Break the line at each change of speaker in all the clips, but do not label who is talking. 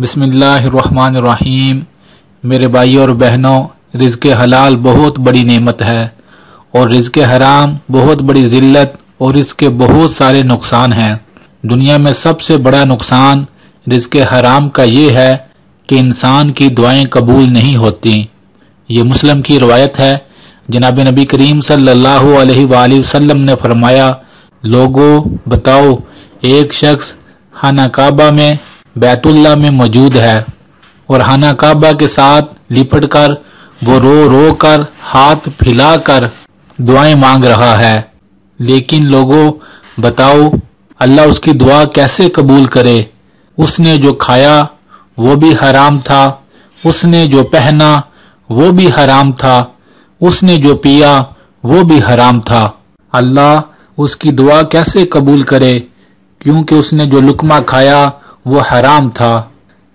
बिस्मिल्लाहिर्रहमानिर्रहीम। मेरे भाइयों और बहनों, रिज़्क़ हलाल बहुत बड़ी नेमत है और रिज़्क़ हराम बहुत बड़ी ज़िल्लत और इसके बहुत सारे नुकसान हैं। दुनिया में सबसे बड़ा नुकसान रिज़्क़ हराम का ये है कि इंसान की दुआएं कबूल नहीं होती। ये मुस्लिम की रवायत है। जनाब नबी करीम सल्लल्लाहु अलैहि वसल्लम ने फरमाया, लोगों बताओ, एक शख्स खाना काबा में बैतुल्लाह में मौजूद है और खाना काबा के साथ लिपट कर वो रो रो कर हाथ फैलाकर दुआएं मांग रहा है, लेकिन लोगों बताओ अल्लाह उसकी दुआ कैसे कबूल करे। उसने जो खाया वो भी हराम था, उसने जो पहना वो भी हराम था, उसने जो पिया वो भी हराम था। अल्लाह उसकी दुआ कैसे कबूल करे, क्योंकि उसने जो लुकमा खाया वो हराम था।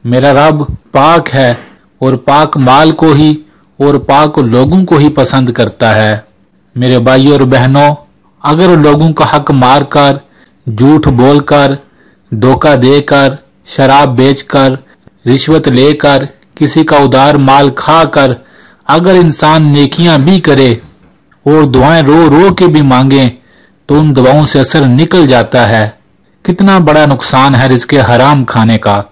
मेरा रब पाक है और पाक माल को ही और पाक लोगों को ही पसंद करता है। मेरे भाइयों और बहनों, अगर लोगों का हक मारकर, झूठ बोलकर, धोखा देकर, शराब बेचकर, रिश्वत लेकर, किसी का उधार माल खाकर अगर इंसान नेकियां भी करे और दुआएं रो रो के भी मांगे तो उन दुआओं से असर निकल जाता है। कितना बड़ा नुकसान है रिज़्क़ हराम खाने का।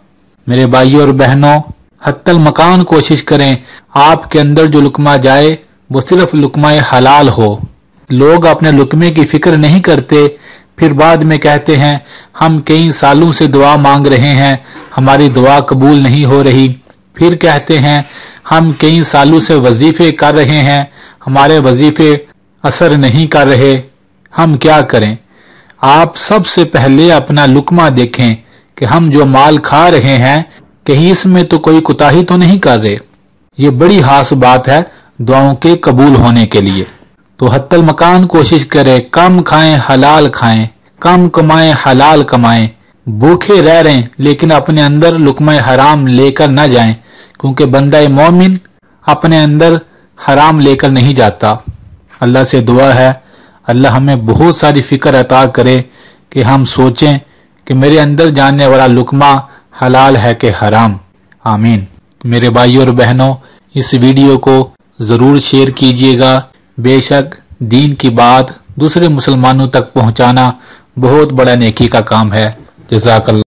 मेरे भाइयों और बहनों, हत्तल मकान कोशिश करें आपके अंदर जो लुकमा जाए वो सिर्फ लुकमा हलाल हो। लोग अपने लुकमे की फिक्र नहीं करते, फिर बाद में कहते हैं हम कई सालों से दुआ मांग रहे हैं, हमारी दुआ कबूल नहीं हो रही। फिर कहते हैं हम कई सालों से वजीफे कर रहे हैं, हमारे वजीफे असर नहीं कर रहे, हम क्या करें। आप सबसे पहले अपना लुकमा देखें कि हम जो माल खा रहे हैं कहीं इसमें तो कोई कुताही तो नहीं कर रहे। ये बड़ी खास बात है दुआओं के कबूल होने के लिए। तो हत्तल मकान कोशिश करें, कम खाएं हलाल खाएं, कम कमाएं हलाल कमाएं। भूखे रह रहे हैं लेकिन अपने अंदर लुकमा हराम लेकर न जाएं, क्योंकि बंदा मोमिन अपने अंदर हराम लेकर नहीं जाता। अल्लाह से दुआ है अल्लाह हमें बहुत सारी फिक्र अता करे कि हम सोचें कि मेरे अंदर जाने वाला लुकमा हलाल है कि हराम। आमीन। मेरे भाइयों और बहनों, इस वीडियो को जरूर शेयर कीजिएगा। बेशक दीन की बात दूसरे मुसलमानों तक पहुंचाना बहुत बड़ा नेकी का काम है। जज़ाकल्लाह।